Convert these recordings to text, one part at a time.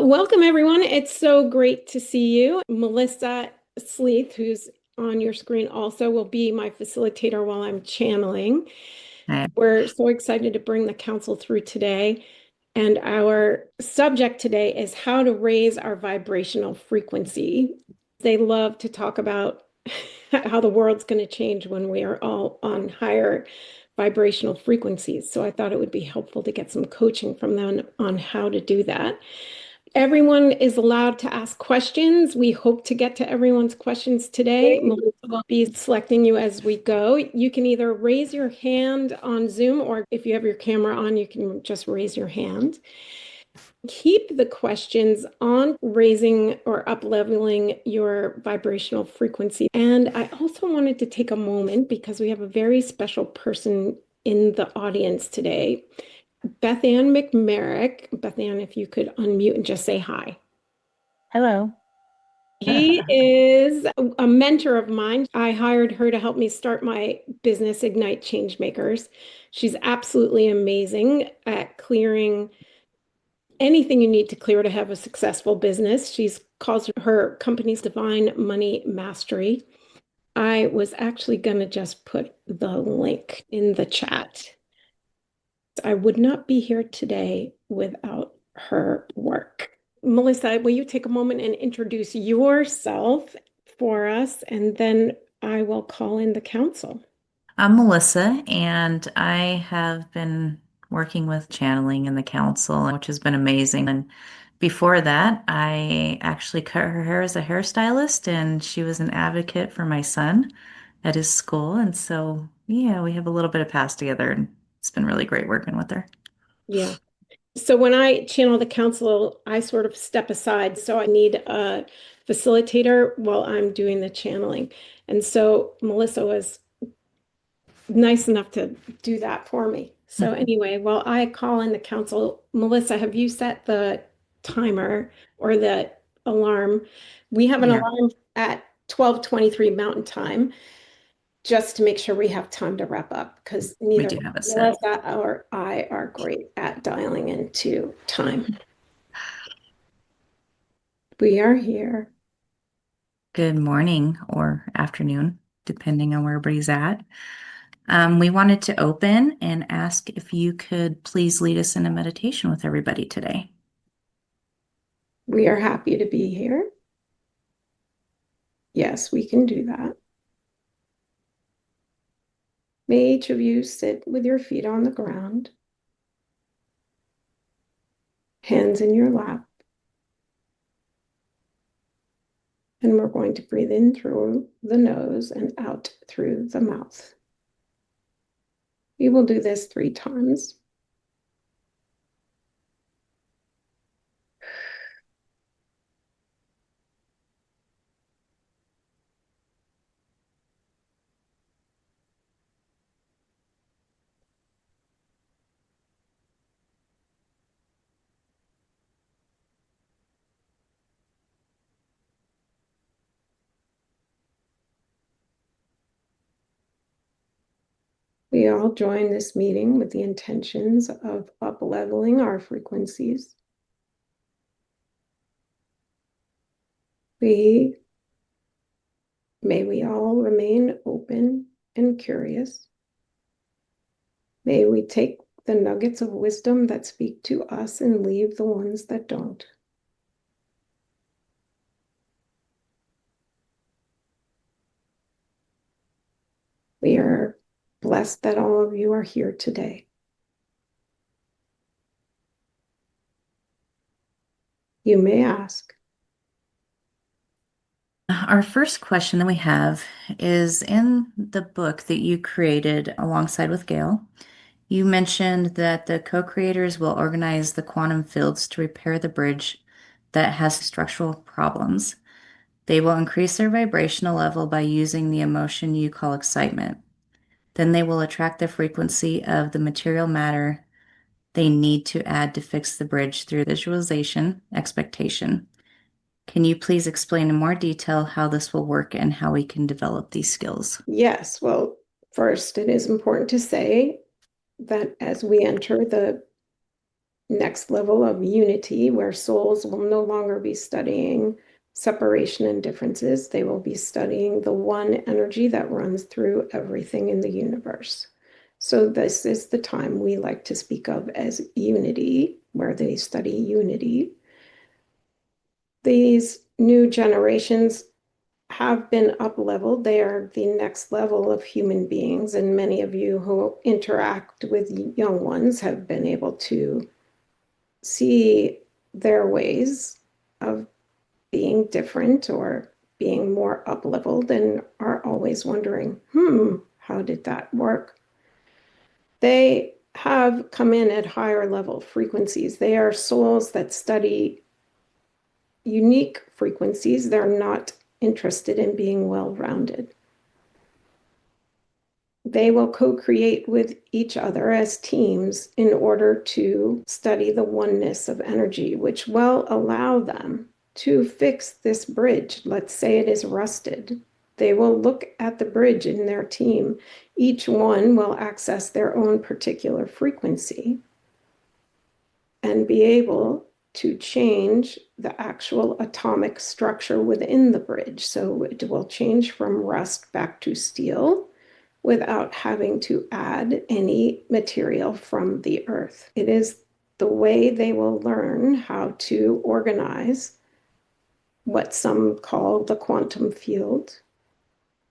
Welcome, everyone. It's so great to see you. Melissa Sleath, who's on your screen also, will be my facilitator while I'm channeling. Hi. We're so excited to bring the council through today. And our subject today is how to raise our vibrational frequency. They love to talk about how the world's going to change when we are all on higher vibrational frequencies. So I thought it would be helpful to get some coaching from them on how to do that. Everyone is allowed to ask questions. We hope to get to everyone's questions today. Melissa will be selecting you as we go. You can either raise your hand on Zoom, or if you have your camera on, you can just raise your hand. Keep the questions on raising or up-leveling your vibrational frequency. And I also wanted to take a moment because we have a very special person in the audience today. Bethann McMerrick. Bethann, if you could unmute and just say hi. Hello. She is a mentor of mine. I hired her to help me start my business, Ignite Changemakers. She's absolutely amazing at clearing anything you need to clear to have a successful business. She's calls her company's Divine Money Mastery. I was actually going to just put the link in the chat. I would not be here today without her work. Melissa, will you take a moment and introduce yourself for us, and then I will call in the council. I'm Melissa, and I have been working with channeling in the council, which has been amazing. And before that, I actually cut her hair as a hairstylist, and she was an advocate for my son at his school. And so, yeah, we have a little bit of past together, and it's been really great working with her. Yeah. So when I channel the council, I sort of step aside. So I need a facilitator while I'm doing the channeling. And so Melissa was nice enough to do that for me. So anyway, while I call in the council, Melissa, have you set the timer or the alarm? We have an Yeah, alarm at 12:23 Mountain Time just to make sure we have time to wrap up because we neither do have a set. Melissa or I are great at dialing into time. We are here. Good morning or afternoon, depending on where everybody's at. We wanted to open and ask if you could please lead us in a meditation with everybody today. We are happy to be here. Yes, we can do that. May each of you sit with your feet on the ground, hands in your lap, and we're going to breathe in through the nose and out through the mouth. We will do this 3 times. We all join this meeting with the intentions of up-leveling our frequencies. May we all remain open and curious. May we take the nuggets of wisdom that speak to us and leave the ones that don't. We are blessed that all of you are here today. You may ask. Our first question that we have is in the book that you created alongside with Gail. You mentioned that the co-creators will organize the quantum fields to repair the bridge that has structural problems. They will increase their vibrational level by using the emotion you call excitement. Then they will attract the frequency of the material matter they need to add to fix the bridge through visualization, expectation. Can you please explain in more detail how this will work and how we can develop these skills? Yes, well, first, it is important to say that as we enter the next level of unity where souls will no longer be studying separation and differences. They will be studying the one energy that runs through everything in the universe. So this is the time we like to speak of as unity, where they study unity. These new generations have been up-leveled. They are the next level of human beings, and many of you who interact with young ones have been able to see their ways of being different or being more up-leveled and are always wondering, how did that work? They have come in at higher level frequencies. They are souls that study unique frequencies. They're not interested in being well-rounded. They will co-create with each other as teams in order to study the oneness of energy, which will allow them to fix this bridge. Let's say it is rusted. They will look at the bridge in their team. Each one will access their own particular frequency and be able to change the actual atomic structure within the bridge. So it will change from rust back to steel without having to add any material from the earth. It is the way they will learn how to organize what some call the quantum field,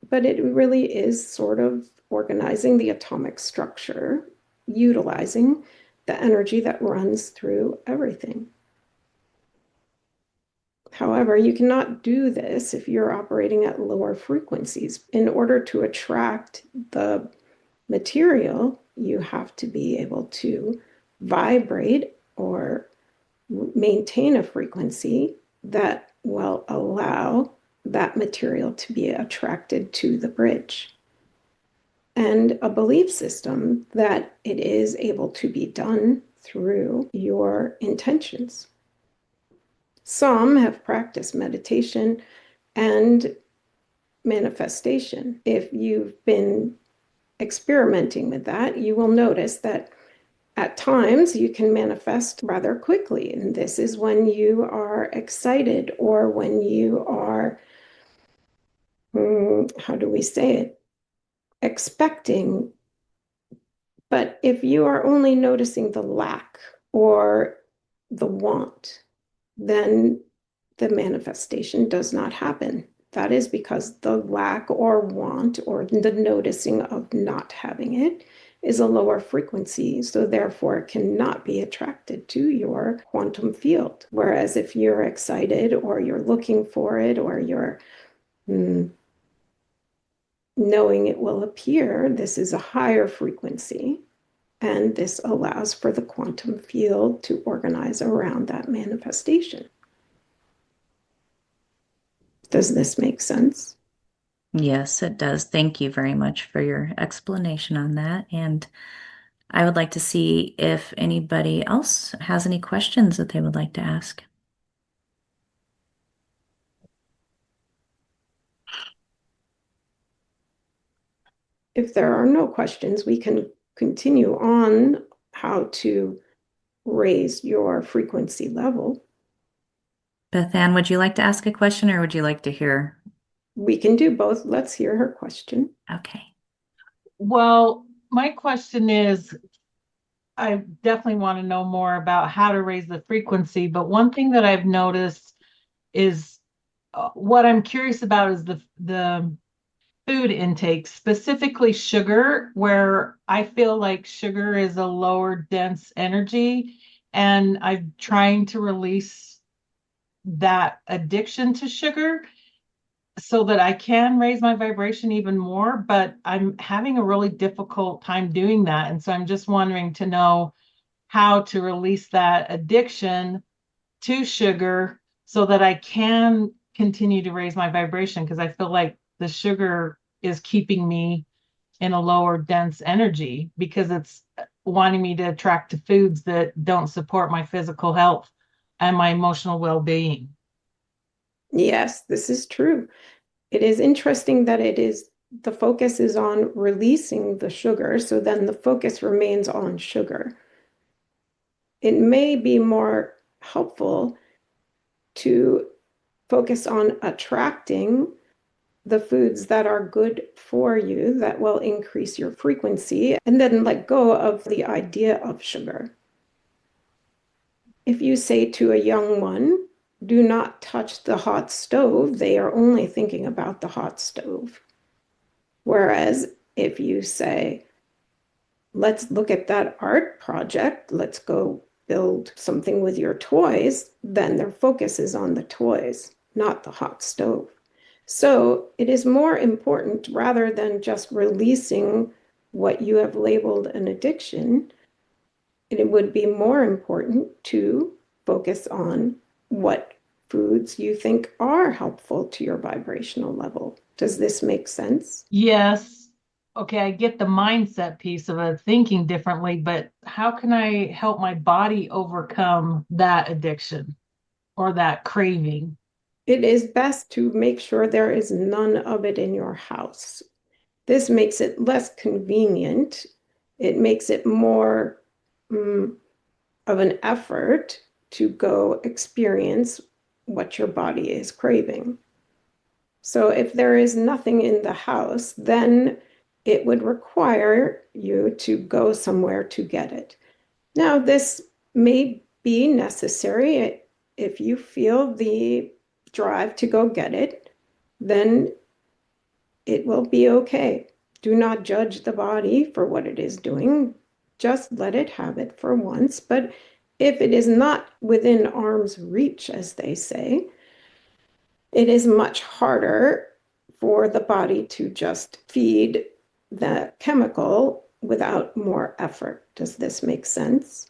but it really is sort of organizing the atomic structure, utilizing the energy that runs through everything. However, you cannot do this if you're operating at lower frequencies. In order to attract the material, you have to be able to vibrate or maintain a frequency that will allow that material to be attracted to the bridge. And a belief system that it is able to be done through your intentions. Some have practiced meditation and manifestation. If you've been experimenting with that, you will notice that at times you can manifest rather quickly. And this is when you are excited or when you are, how do we say it, expecting. But if you are only noticing the lack or the want, then the manifestation does not happen. That is because the lack or want or the noticing of not having it is a lower frequency, so therefore it cannot be attracted to your quantum field. Whereas if you're excited or you're looking for it or you're knowing it will appear, this is a higher frequency. And this allows for the quantum field to organize around that manifestation. Does this make sense? Yes, it does. Thank you very much for your explanation on that. And I would like to see if anybody else has any questions that they would like to ask. If there are no questions, we can continue on how to raise your frequency level. Bethann, would you like to ask a question or would you like to hear? We can do both. Let's hear her question. Okay. Well, my question is, I definitely want to know more about how to raise the frequency, but one thing that I've noticed is what I'm curious about is the food intake, specifically sugar, where I feel like sugar is a lower dense energy, and I'm trying to release that addiction to sugar so that I can raise my vibration even more, but I'm having a really difficult time doing that. And so I'm just wondering to know how to release that addiction to sugar so that I can continue to raise my vibration, because I feel like the sugar is keeping me in a lower dense energy because it's wanting me to attract to foods that don't support my physical health and my emotional well-being. Yes, this is true. It is interesting that the focus is on releasing the sugar, so then the focus remains on sugar. it may be more helpful to focus on attracting the foods that are good for you, that will increase your frequency, and then let go of the idea of sugar. If you say to a young one, do not touch the hot stove, they are only thinking about the hot stove. Whereas if you say, let's look at that art project, let's go build something with your toys, then their focus is on the toys, not the hot stove. So it is more important, rather than just releasing what you have labeled an addiction, it would be more important to focus on what foods you think are helpful to your vibrational level. Does this make sense? Yes. Okay, I get the mindset piece of it, thinking differently, but how can I help my body overcome that addiction or that craving? It is best to make sure there is none of it in your house. This makes it less convenient. It makes it more of an effort to go experience what your body is craving. So if there is nothing in the house, then it would require you to go somewhere to get it. Now, this may be necessary. If you feel the drive to go get it, then it will be okay. Do not judge the body for what it is doing. Just let it have it for once. But if it is not within arm's reach, as they say, it is much harder for the body to just feed the chemical without more effort. Does this make sense?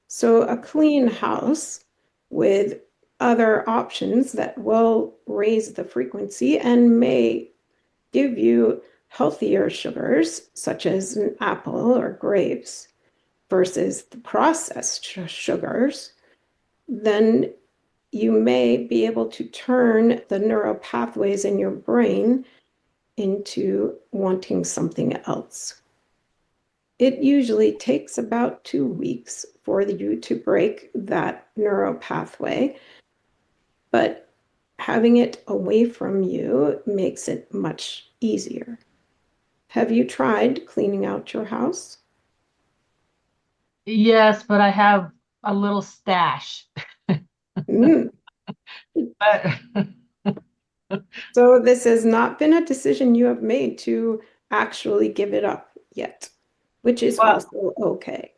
So a clean house with other options that will raise the frequency and may give you healthier sugars, such as an apple or grapes, versus the processed sugars, then you may be able to turn the neural pathways in your brain into wanting something else. It usually takes about 2 weeks for you to break that neural pathway, but having it away from you makes it much easier. Have you tried cleaning out your house? Yes, but I have a little stash. Mm. But So this has not been a decision you have made to actually give it up yet, which is well, also okay.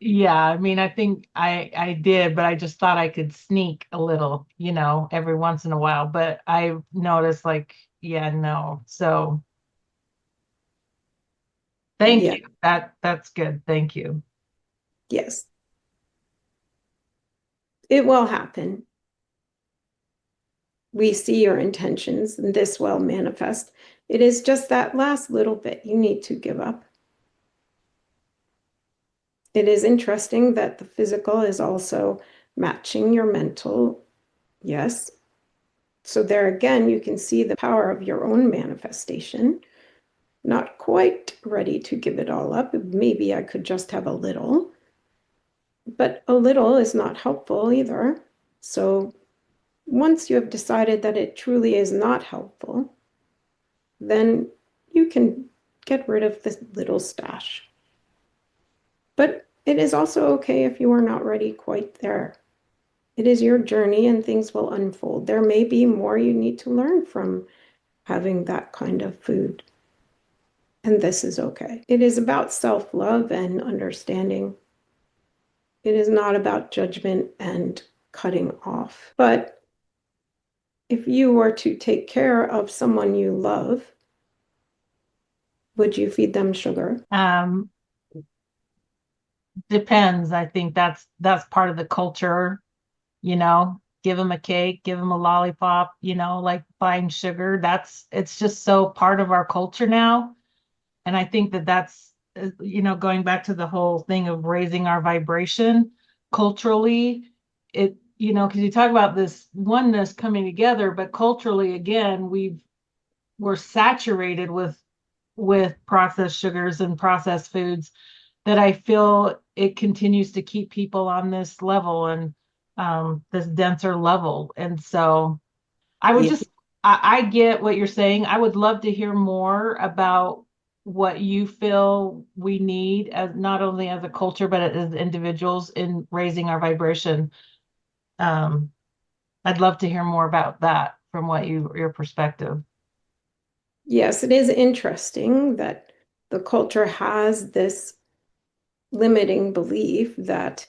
yeah, I mean, I think I did, but I just thought I could sneak a little, every once in a while. But I noticed like, yeah, no. So thank Yeah, you. That's good. Thank you. yes, it will happen. We see your intentions, and this will manifest. It is just that last little bit you need to give up. It is interesting that the physical is also matching your mental. Yes. So there again, you can see the power of your own manifestation. Not quite ready to give it all up. Maybe I could just have a little, but a little is not helpful either. So once you have decided that it truly is not helpful, then you can get rid of this little stash. But it is also okay if you are not ready quite there. It is your journey and things will unfold. There may be more you need to learn from having that kind of food. And this is okay. It is about self-love and understanding. It is not about judgment and cutting off. But if you were to take care of someone you love, would you feed them sugar? Depends. I think that's part of the culture, give them a cake, give them a lollipop, like buying sugar. It's just so part of our culture now. And I think that's, going back to the whole thing of raising our vibration culturally, because you talk about this oneness coming together, but culturally, again, we're saturated with processed sugars and processed foods that I feel it continues to keep people on this level and this denser level. And so I would Yeah. I get what you're saying. I would love to hear more about what you feel we need as not only as a culture, but as individuals in raising our vibration. Um, I'd love to hear more about that from your perspective. Yes, it is interesting that the culture has this limiting belief that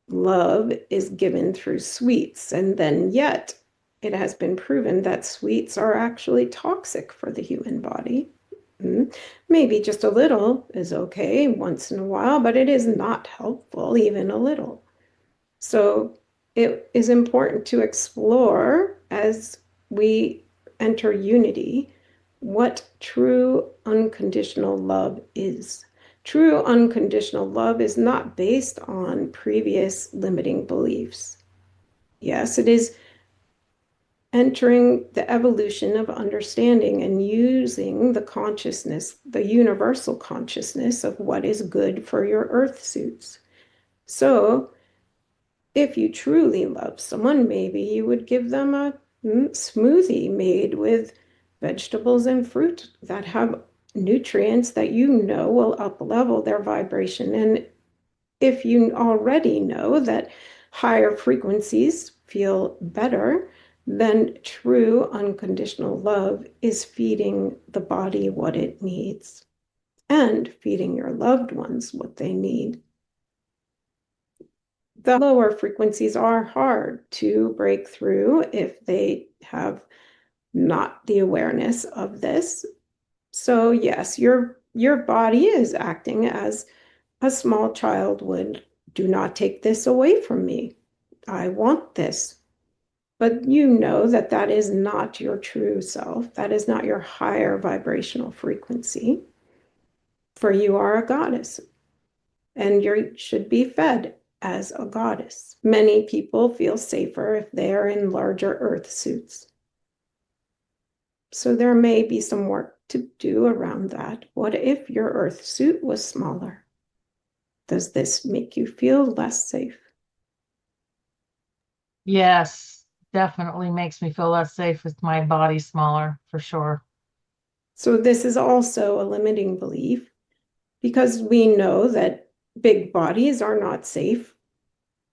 love is given through sweets, and then yet it has been proven that sweets are actually toxic for the human body. Maybe just a little is okay once in a while, but it is not helpful, even a little. So it is important to explore as we enter unity what true unconditional love is. True unconditional love is not based on previous limiting beliefs. Yes, it is entering the evolution of understanding and using the consciousness, the universal consciousness of what is good for your earth suits. So, if you truly love someone, maybe you would give them a smoothie made with vegetables and fruit that have nutrients that you know will up level their vibration. And if you already know that higher frequencies feel better, then true unconditional love is feeding the body what it needs and feeding your loved ones what they need. The lower frequencies are hard to break through if they have not the awareness of this. So yes, your body is acting as a small child would. Do not take this away from me. I want this. But you know that that is not your true self. That is not your higher vibrational frequency. For you are a goddess and you should be fed as a goddess. Many people feel safer if they are in larger earth suits. So there may be some work to do around that. What if your earth suit was smaller? Does this make you feel less safe? Yes, definitely makes me feel less safe with my body smaller, for sure. So this is also a limiting belief because we know that big bodies are not safe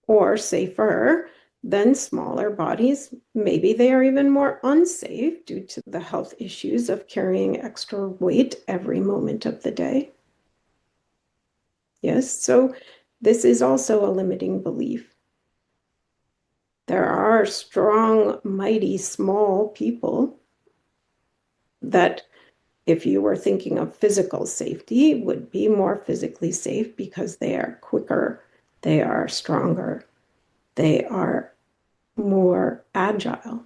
or safer than smaller bodies. Maybe they are even more unsafe due to the health issues of carrying extra weight every moment of the day. Yes, so this is also a limiting belief. There are strong, mighty, small people that, if you were thinking of physical safety, would be more physically safe because they are quicker, they are stronger, they are more agile.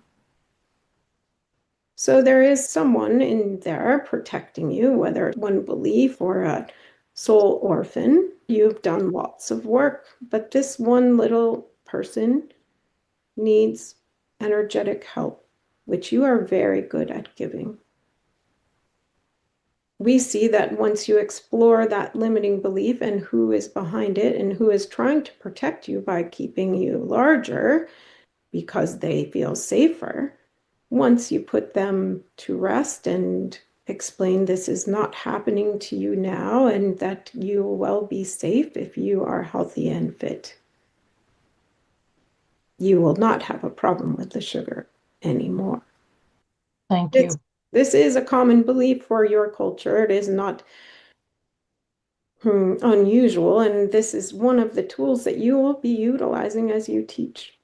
So there is someone in there protecting you, whether it's one belief or a soul orphan. You've done lots of work, but this one little person needs energetic help, which you are very good at giving. We see that once you explore that limiting belief and who is behind it and who is trying to protect you by keeping you larger because they feel safer, once you put them to rest and explain this is not happening to you now and that you will well be safe if you are healthy and fit, you will not have a problem with the sugar anymore. Thank you. This is a common belief for your culture. It is not unusual, and this is one of the tools that you will be utilizing as you teach.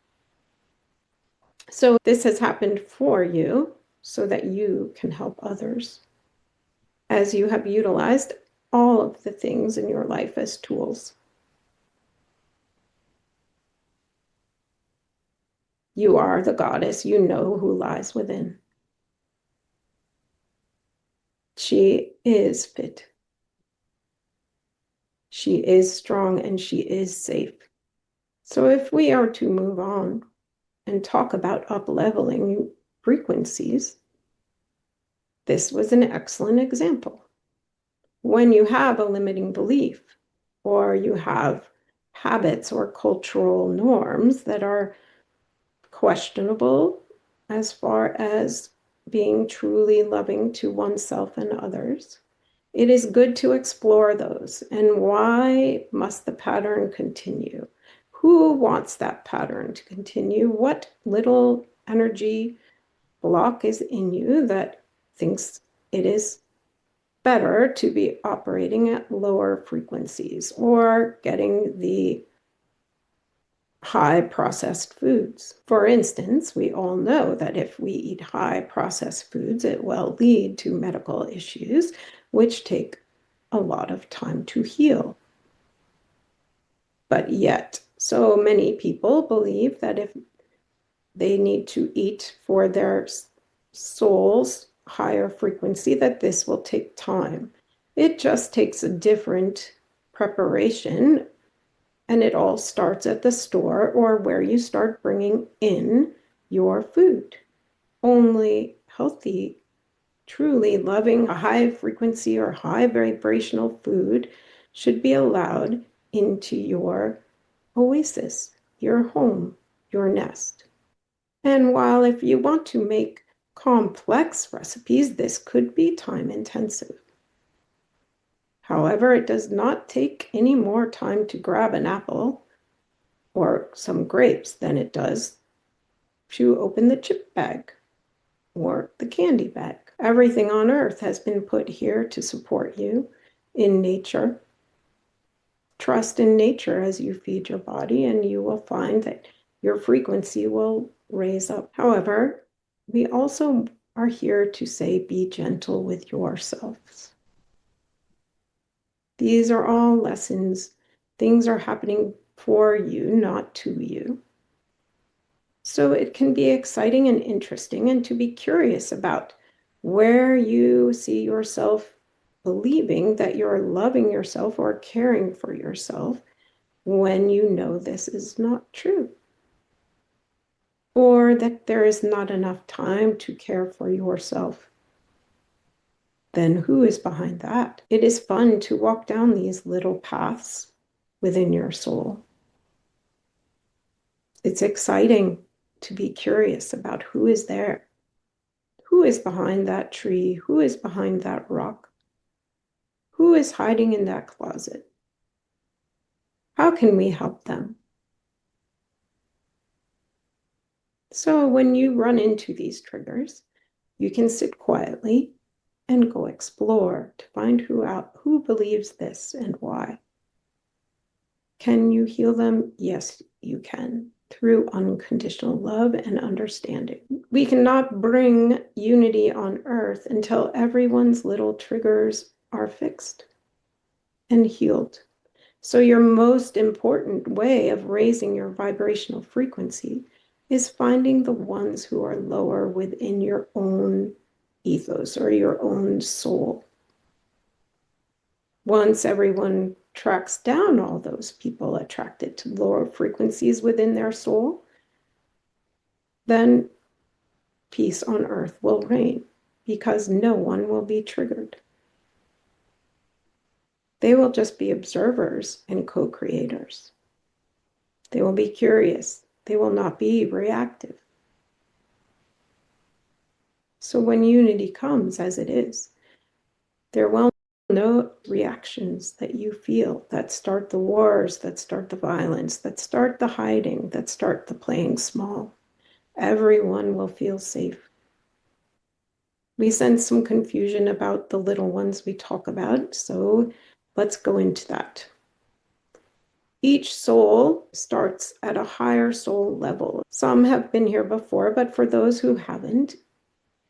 So this has happened for you so that you can help others as you have utilized all of the things in your life as tools. You are the goddess. You know who lies within. She is fit. She is strong and she is safe. So if we are to move on and talk about up-leveling frequencies, this was an excellent example. When you have a limiting belief, or you have habits or cultural norms that are questionable as far as being truly loving to oneself and others. It is good to explore those. And why must the pattern continue? Who wants that pattern to continue? What little energy block is in you that thinks it is better to be operating at lower frequencies or getting the high processed foods? For instance, we all know that if we eat high processed foods, it will lead to medical issues, which take a lot of time to heal. But yet, so many people believe that if they need to eat for their soul's higher frequency, that this will take time. It just takes a different preparation, and it all starts at the store or where you start bringing in your food. Only healthy, truly loving, a high frequency or high vibrational food should be allowed into your oasis, your home, your nest. And while if you want to make complex recipes, this could be time intensive. However, it does not take any more time to grab an apple or some grapes than it does to open the chip bag or the candy bag. Everything on earth has been put here to support you in nature. Trust in nature as you feed your body, and you will find that your frequency will raise up. However, we also are here to say, be gentle with yourselves. These are all lessons. Things are happening for you, not to you. So it can be exciting and interesting, and to be curious about where you see yourself believing that you're loving yourself or caring for yourself when you know this is not true, or that there is not enough time to care for yourself. Then who is behind that? It is fun to walk down these little paths within your soul. It's exciting to be curious about who is there. Who is behind that tree? Who is behind that rock? Who is hiding in that closet? How can we help them? So when you run into these triggers, you can sit quietly and go explore to find who believes this and why. Can you heal them? Yes, you can, through unconditional love and understanding. We cannot bring unity on earth until everyone's little triggers are fixed and healed. So your most important way of raising your vibrational frequency is finding the ones who are lower within your own ethos or your own soul. Once everyone tracks down all those people attracted to lower frequencies within their soul, then peace on earth will reign because no one will be triggered. They will just be observers and co-creators. They will be curious. They will not be reactive. So when unity comes as it is, there will no reactions that you feel that start the wars, that start the violence, that start the hiding, that start the playing small. Everyone will feel safe. We sense some confusion about the little ones we talk about, so let's go into that. Each soul starts at a higher soul level. Some have been here before, but for those who haven't,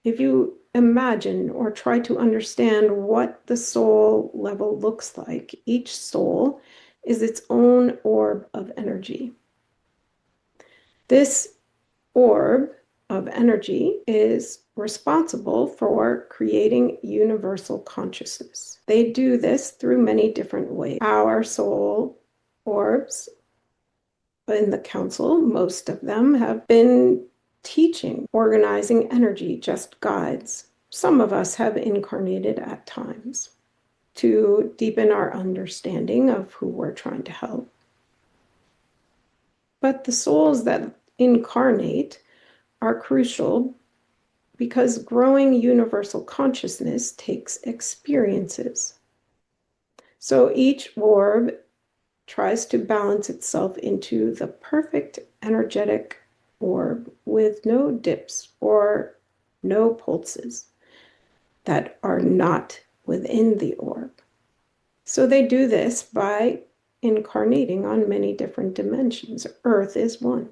if you imagine or try to understand what the soul level looks like, each soul is its own orb of energy. This orb of energy is responsible for creating universal consciousness. They do this through many different ways. Our soul orbs in the council, most of them have been teaching, organizing energy, just guides. Some of us have incarnated at times to deepen our understanding of who we're trying to help. But the souls that incarnate are crucial because growing universal consciousness takes experiences. So each orb tries to balance itself into the perfect energetic orb with no dips or no pulses that are not within the orb. So they do this by incarnating on many different dimensions. Earth is one.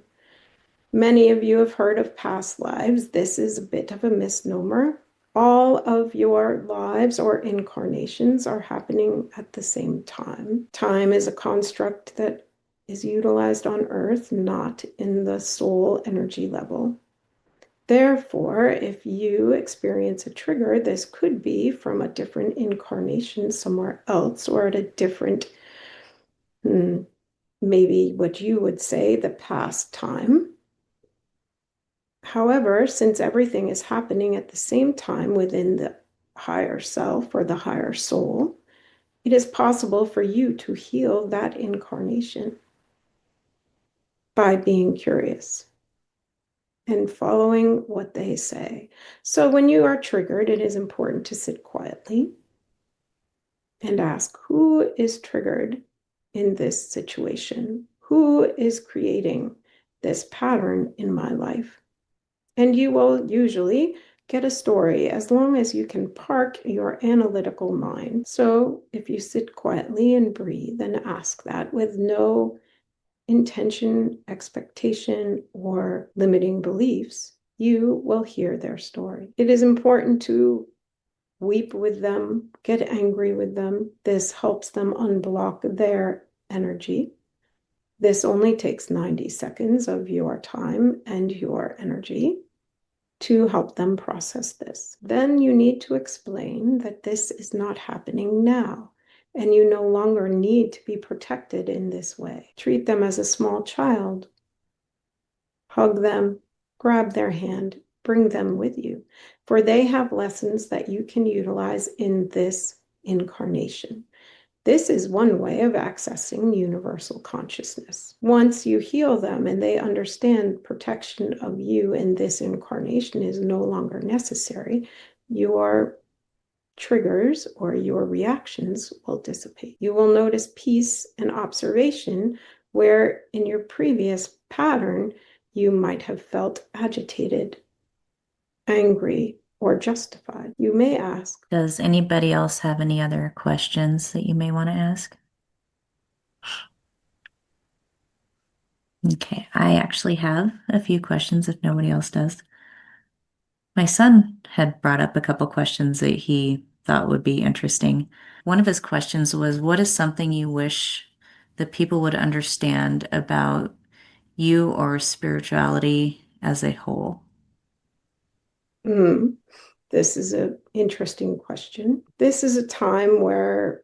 Many of you have heard of past lives. This is a bit of a misnomer. All of your lives or incarnations are happening at the same time. Time is a construct that is utilized on Earth, not in the soul energy level. Therefore, if you experience a trigger, this could be from a different incarnation somewhere else or at a different, maybe what you would say, the past time. However, since everything is happening at the same time within the higher self or the higher soul, it is possible for you to heal that incarnation by being curious and following what they say. So when you are triggered, it is important to sit quietly and ask, who is triggered in this situation? Who is creating this pattern in my life? And you will usually get a story as long as you can park your analytical mind. So if you sit quietly and breathe and ask that with no intention, expectation, or limiting beliefs, you will hear their story. It is important to weep with them, get angry with them. This helps them unblock their energy. This only takes 90 seconds of your time and your energy to help them process this. Then you need to explain that this is not happening now, and you no longer need to be protected in this way. Treat them as a small child. Hug them, grab their hand, bring them with you, for they have lessons that you can utilize in this incarnation. This is one way of accessing universal consciousness. Once you heal them and they understand protection of you in this incarnation is no longer necessary, your triggers or your reactions will dissipate. You will notice peace and observation where in your previous pattern, you might have felt agitated, angry, or justified. You may ask, Does anybody else have any other questions that you may want to ask? Okay, I actually have a few questions if nobody else does. My son had brought up a couple questions that he thought would be interesting. One of his questions was, what is something you wish that people would understand about you or spirituality as a whole? This is an interesting question. This is a time where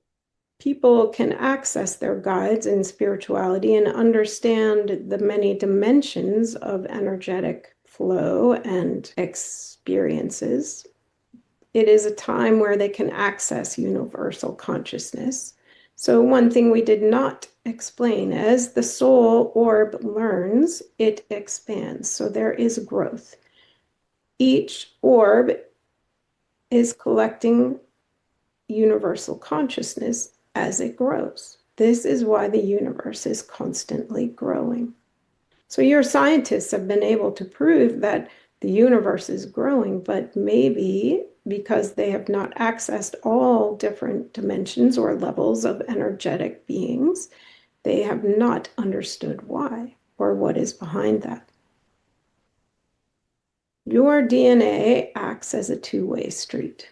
people can access their guides in spirituality and understand the many dimensions of energetic flow and experiences. It is a time where they can access universal consciousness. So one thing we did not explain, as the soul orb learns, it expands. So there is growth. Each orb is collecting universal consciousness as it grows. This is why the universe is constantly growing. So your scientists have been able to prove that the universe is growing, but maybe because they have not accessed all different dimensions or levels of energetic beings, they have not understood why or what is behind that. Your DNA acts as a two-way street.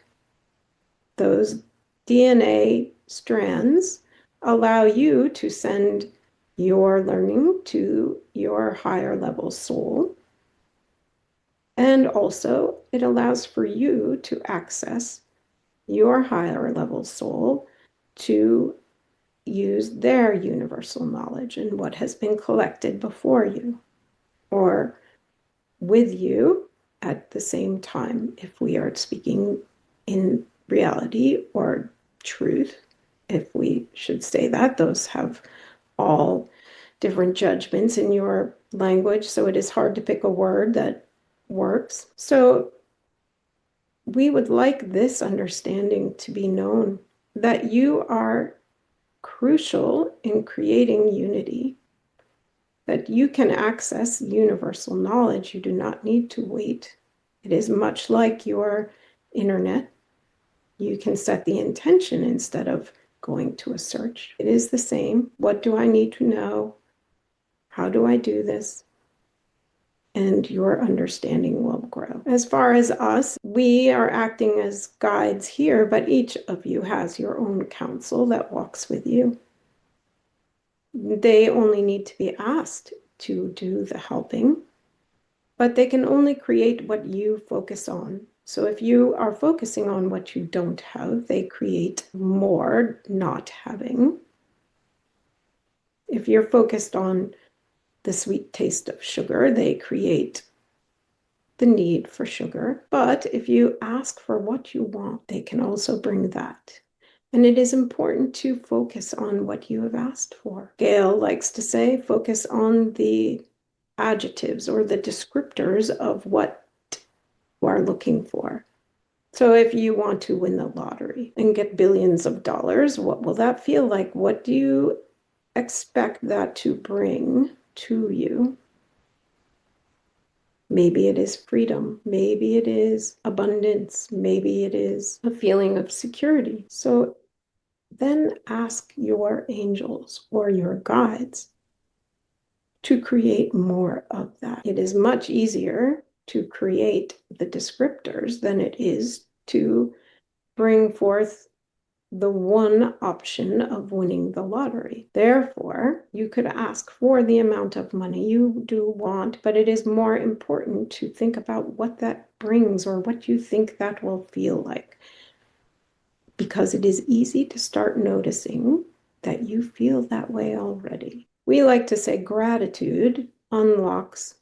Those DNA strands allow you to send your learning to your higher level soul. And also, it allows for you to access your higher level soul to use their universal knowledge and what has been collected before you or with you at the same time, if we are speaking in reality or truth, if we should say that. Those have all different judgments in your language, so it is hard to pick a word that works. So we would like this understanding to be known, that you are crucial in creating unity, that you can access universal knowledge. You do not need to wait. It is much like your internet. You can set the intention instead of going to a search. It is the same. What do I need to know? How do I do this? And your understanding will grow. As far as us, we are acting as guides here, but each of you has your own counsel that walks with you. They only need to be asked to do the helping, but they can only create what you focus on. So if you are focusing on what you don't have, they create more not having. If you're focused on the sweet taste of sugar, they create the need for sugar. But if you ask for what you want, they can also bring that. And it is important to focus on what you have asked for. Gail likes to say, focus on the adjectives or the descriptors of what you are looking for. So if you want to win the lottery and get billions of dollars, what will that feel like? What do you expect that to bring to you? Maybe it is freedom. Maybe it is abundance. Maybe it is a feeling of security. So then ask your angels or your guides to create more of that. It is much easier to create the descriptors than it is to bring forth the one option of winning the lottery. Therefore, you could ask for the amount of money you do want, but it is more important to think about what that brings or what you think that will feel like. Because it is easy to start noticing that you feel that way already. We like to say gratitude unlocks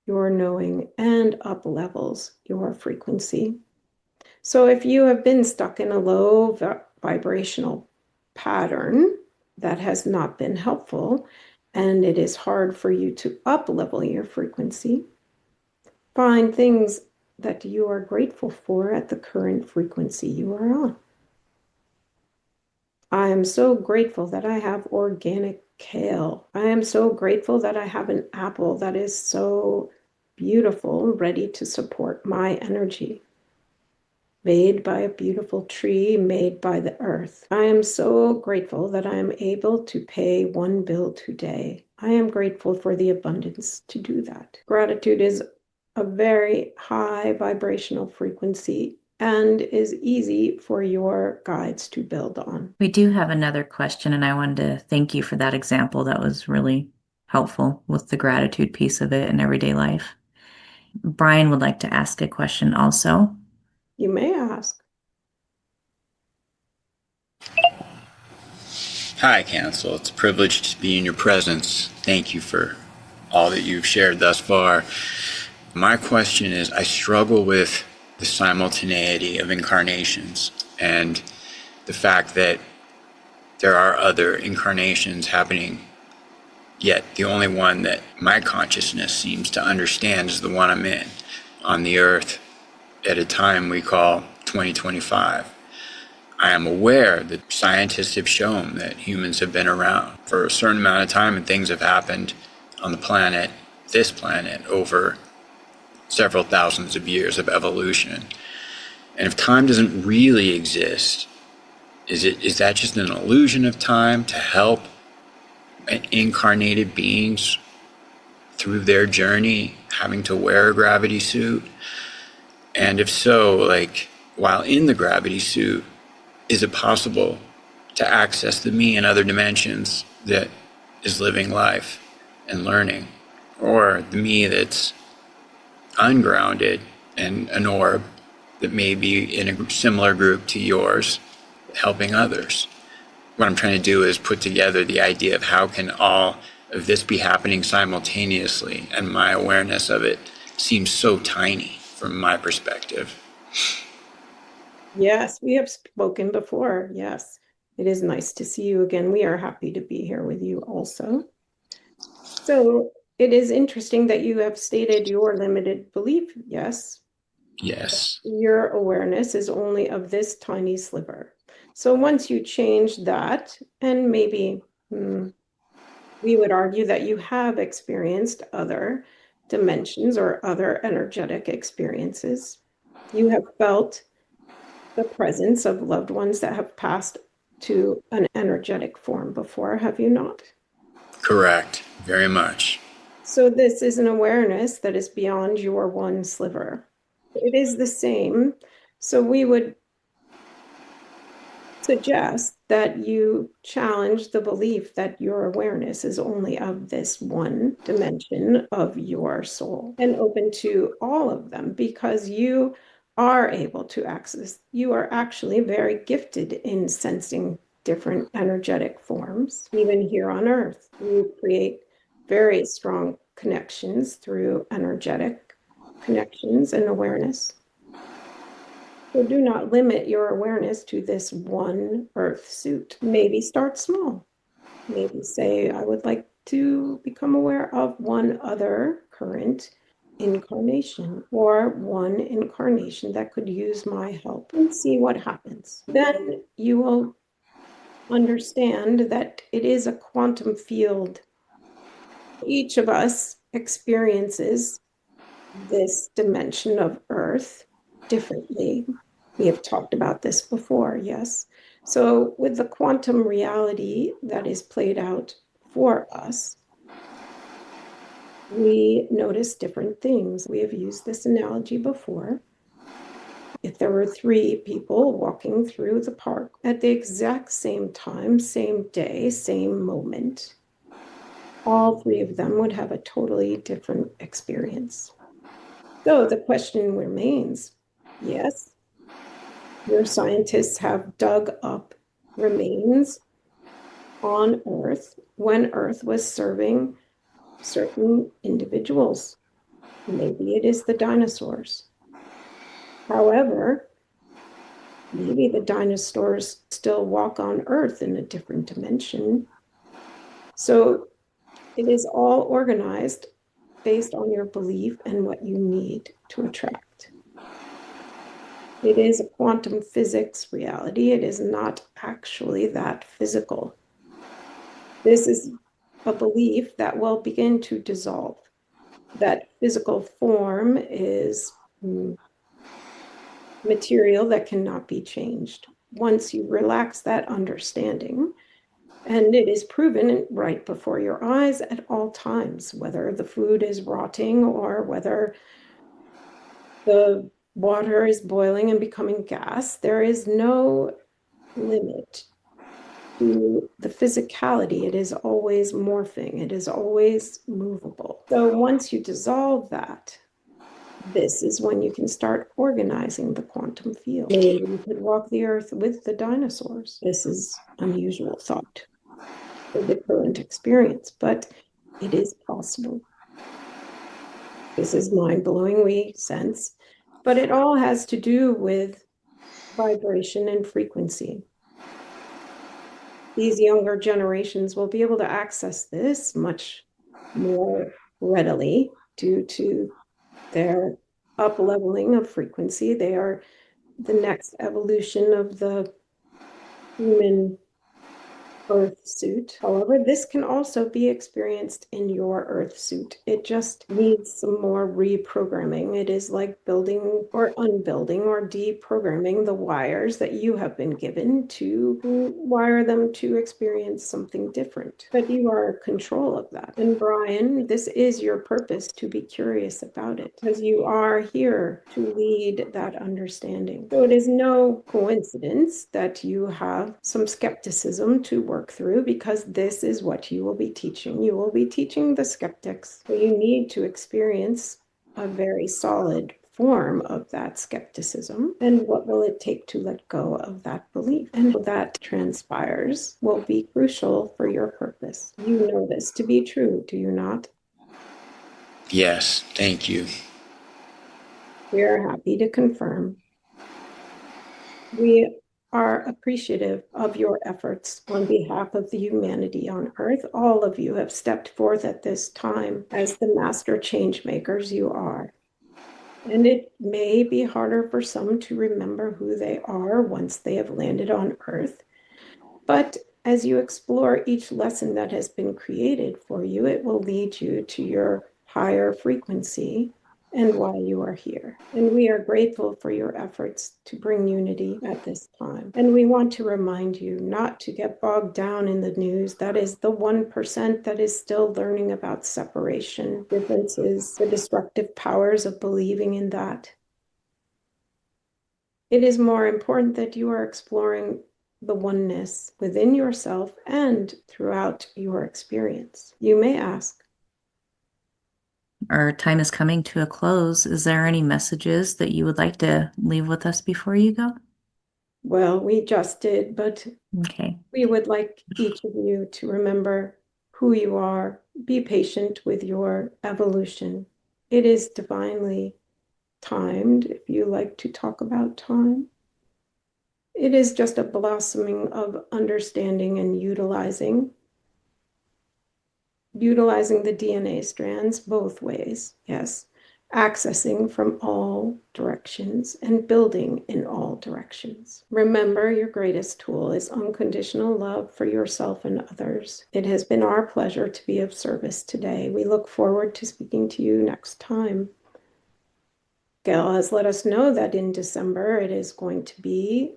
your knowing and up levels your frequency. So if you have been stuck in a low vibrational pattern that has not been helpful, and it is hard for you to up level your frequency, find things that you are grateful for at the current frequency you are on. I am so grateful that I have organic kale. I am so grateful that I have an apple that is so beautiful, ready to support my energy. Made by a beautiful tree, made by the earth. I am so grateful that I am able to pay one bill today. I am grateful for the abundance to do that. Gratitude is a very high vibrational frequency and is easy for your guides to build on. We do have another question, and I wanted to thank you for that example. That was really helpful with the gratitude piece of it in everyday life. Brian would like to ask a question also. You may ask. Hi, Council. It's a privilege to be in your presence. Thank you for all that you've shared thus far. My question is, I struggle with the simultaneity of incarnations and the fact that there are other incarnations happening, yet the only one that my consciousness seems to understand is the one I'm in on the earth at a time we call 2025. I am aware that scientists have shown that humans have been around for a certain amount of time and things have happened on the planet, this planet, over several thousands of years of evolution. And if time doesn't really exist, is that just an illusion of time to help incarnated beings through their journey having to wear a gravity suit? And if so, like, while in the gravity suit, is it possible to access the me in other dimensions that is living life and learning? Or the me that's ungrounded and an orb that may be in a similar group to yours, helping others? What I'm trying to do is put together the idea of how can all of this be happening simultaneously, and my awareness of it seems so tiny from my perspective. Yes, we have spoken before. Yes, it is nice to see you again. We are happy to be here with you also. So it is interesting that you have stated your limited belief. Yes, Yes. your awareness is only of this tiny sliver. So once you change that, and maybe we would argue that you have experienced other dimensions or other energetic experiences. You have felt the presence of loved ones that have passed to an energetic form before, have you not? Correct. Very much. So this is an awareness that is beyond your one sliver. It is the same. So we would suggest that you challenge the belief that your awareness is only of this one dimension of your soul and open to all of them, because you are able to access, you are actually very gifted in sensing different energetic forms. Even here on Earth, you create very strong connections through energetic connections and awareness. So do not limit your awareness to this one Earth suit. Maybe start small. Maybe say, I would like to become aware of one other current incarnation, or one incarnation that could use my help, and see what happens. Then you will understand that it is a quantum field. Each of us experiences this dimension of Earth differently. We have talked about this before, yes. So with the quantum reality that is played out for us, we notice different things. We have used this analogy before. If there were three people walking through the park at the exact same time, same day, same moment, all three of them would have a totally different experience. So the question remains, yes, your scientists have dug up remains on Earth when Earth was serving certain individuals. Maybe it is the dinosaurs. However, maybe the dinosaurs still walk on Earth in a different dimension. So it is all organized based on your belief and what you need to attract. It is a quantum physics reality. It is not actually that physical. This is a belief that will begin to dissolve. That physical form is material that cannot be changed. Once you relax that understanding, and it is proven right before your eyes at all times, whether the food is rotting or whether the water is boiling and becoming gas, there is no limit to the physicality. It is always morphing. It is always movable. So once you dissolve that, this is when you can start organizing the quantum field. Maybe you could walk the earth with the dinosaurs. This is unusual thought for the current experience, but it is possible. This is mind-blowing, we sense, but it all has to do with vibration and frequency. These younger generations will be able to access this much more readily due to their up-leveling of frequency. They are the next evolution of the human Earth suit. However, this can also be experienced in your Earth suit. It just needs some more reprogramming. It is like building or unbuilding or deprogramming the wires that you have been given to wire them to experience something different. But you are in control of that. And Brian, this is your purpose, to be curious about it, because you are here to lead that understanding. So it is no coincidence that you have some skepticism to work through, because this is what you will be teaching. You will be teaching the skeptics. So you need to experience a very solid form of that skepticism. And what will it take to let go of that belief? And that transpires will be crucial for your purpose. You know this to be true, do you not? Yes, thank you. We are happy to confirm. We are appreciative of your efforts on behalf of the humanity on Earth. All of you have stepped forth at this time as the master change makers you are. And it may be harder for some to remember who they are once they have landed on Earth. But as you explore each lesson that has been created for you, it will lead you to your higher frequency and why you are here. And we are grateful for your efforts to bring unity at this time. And we want to remind you not to get bogged down in the news. That is the 1% that is still learning about separation, differences, the destructive powers of believing in that. It is more important that you are exploring the oneness within yourself and throughout your experience. You may ask, Our time is coming to a close. Is there any messages that you would like to leave with us before you go? well, we just did, but Okay. we would like each of you to remember who you are. Be patient with your evolution. It is divinely timed, if you like to talk about time. It is just a blossoming of understanding and utilizing the DNA strands both ways, yes, accessing from all directions and building in all directions. Remember, your greatest tool is unconditional love for yourself and others. It has been our pleasure to be of service today. We look forward to speaking to you next time. Gail has let us know that in December it is going to be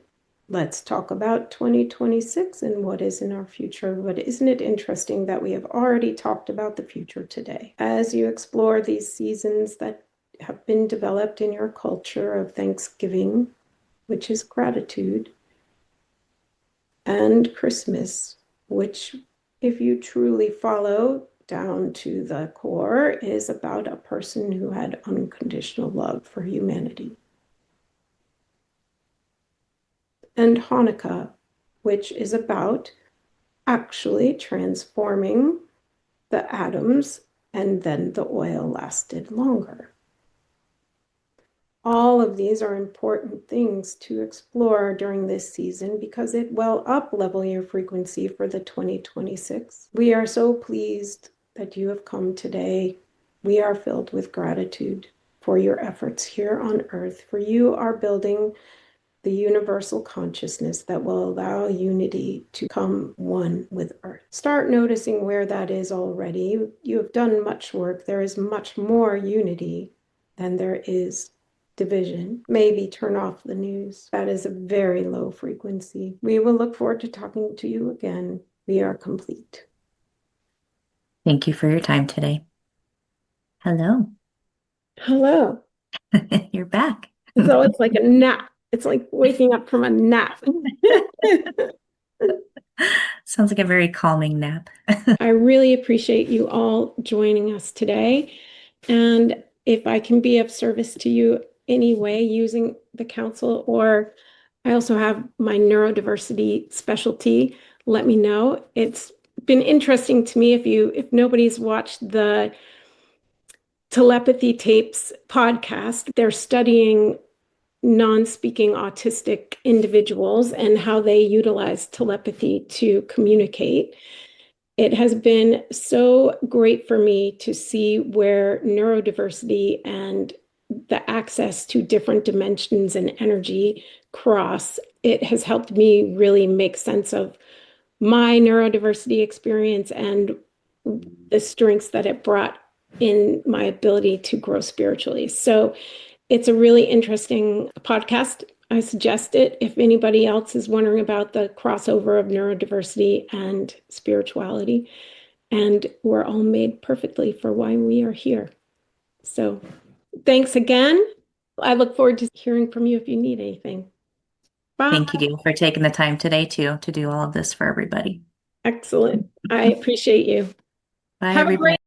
let's talk about 2026 and what is in our future. But isn't it interesting that we have already talked about the future today? As you explore these seasons that have been developed in your culture of Thanksgiving, which is gratitude, and Christmas, which, if you truly follow down to the core, is about a person who had unconditional love for humanity. And Hanukkah, which is about actually transforming the atoms, and then the oil lasted longer. All of these are important things to explore during this season because it will up-level your frequency for the 2026. We are so pleased that you have come today. We are filled with gratitude for your efforts here on Earth, for you are building the universal consciousness that will allow unity to come one with Earth. Start noticing where that is already. You have done much work. There is much more unity than there is division. Maybe turn off the news. That is a very low frequency. We will look forward to talking to you again. We are complete. Thank you for your time today. Hello. Hello. You're back. So it's like a nap. It's like waking up from a nap. Sounds like a very calming nap. I really appreciate you all joining us today. And if I can be of service to you anyway using the council, or I also have my neurodiversity specialty, let me know. It's been interesting to me if nobody's watched the Telepathy Tapes podcast, they're studying non-speaking autistic individuals and how they utilize telepathy to communicate. It has been so great for me to see where neurodiversity and the access to different dimensions and energy cross. It has helped me really make sense of my neurodiversity experience and the strengths that it brought in my ability to grow spiritually. So it's a really interesting podcast. I suggest it if anybody else is wondering about the crossover of neurodiversity and spirituality. And we're all made perfectly for why we are here. So thanks again. I look forward to hearing from you if you need anything. Bye. Thank you, Gail, for taking the time today to do all of this for everybody. Excellent. I appreciate you. Bye, Have a everybody. great